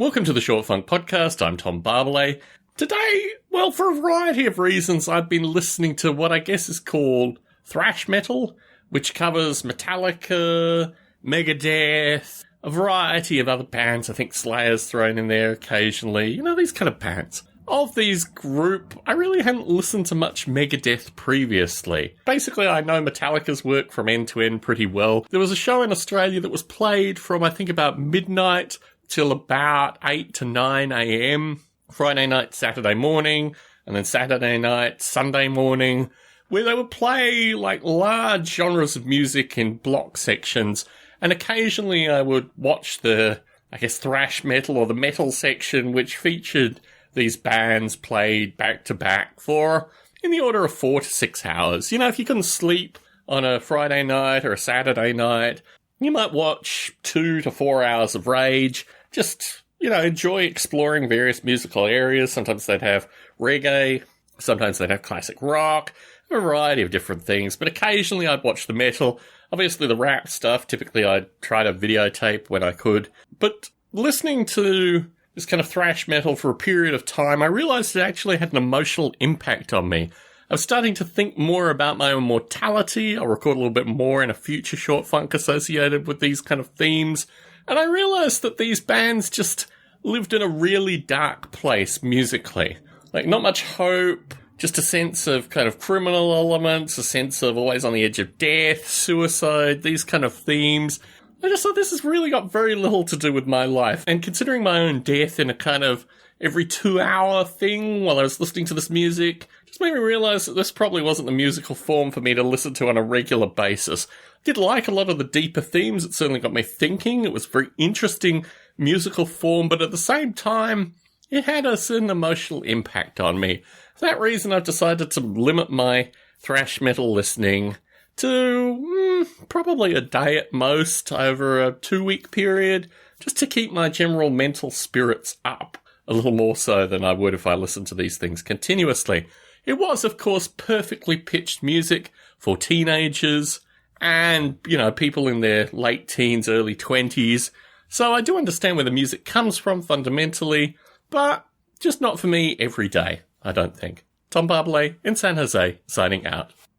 Welcome to the Short Funk Podcast. I'm Tom Barbalet. Today, well, for a variety of reasons, I've been listening to what I guess is called thrash metal, which covers Metallica, Megadeth, a variety of other bands. I think Slayer's thrown in there occasionally. You know, these kind of bands. Of these group, I really hadn't listened to much Megadeth previously. Basically, I know Metallica's work from end to end pretty well. There was a show in Australia that was played from, I think, about midnight till about 8 to 9 a.m. Friday night, Saturday morning, and then Saturday night, Sunday morning, where they would play like large genres of music in block sections, and occasionally I would watch the, I guess, thrash metal or the metal section, which featured these bands played back to back for in the order of 4 to 6 hours. You know, if you couldn't sleep on a Friday night or a Saturday night, you might watch 2 to 4 hours of Rage. Just, you know, enjoy exploring various musical areas. Sometimes they'd have reggae, sometimes they'd have classic rock, a variety of different things. But occasionally I'd watch the metal. Obviously the rap stuff, typically I'd try to videotape when I could. But listening to this kind of thrash metal for a period of time, I realised it actually had an emotional impact on me. I was starting to think more about my own mortality. I'll record a little bit more in a future short funk associated with these kind of themes. And I realised that these bands just lived in a really dark place musically. Like, not much hope, just a sense of kind of criminal elements, a sense of always on the edge of death, suicide, these kind of themes. I just thought this has really got very little to do with my life. And considering my own death in a kind of every 2-hour thing while I was listening to this music, just made me realise that this probably wasn't the musical form for me to listen to on a regular basis. I did like a lot of the deeper themes. It certainly got me thinking. It was a very interesting musical form, but at the same time, it had a certain emotional impact on me. For that reason, I've decided to limit my thrash metal listening to probably a day at most over a 2-week period, just to keep my general mental spirits up a little more so than I would if I listened to these things continuously. It was, of course, perfectly pitched music for teenagers and, you know, people in their late teens, early 20s. So I do understand where the music comes from fundamentally, but just not for me every day, I don't think. Tom Barbalet in San Jose, signing out.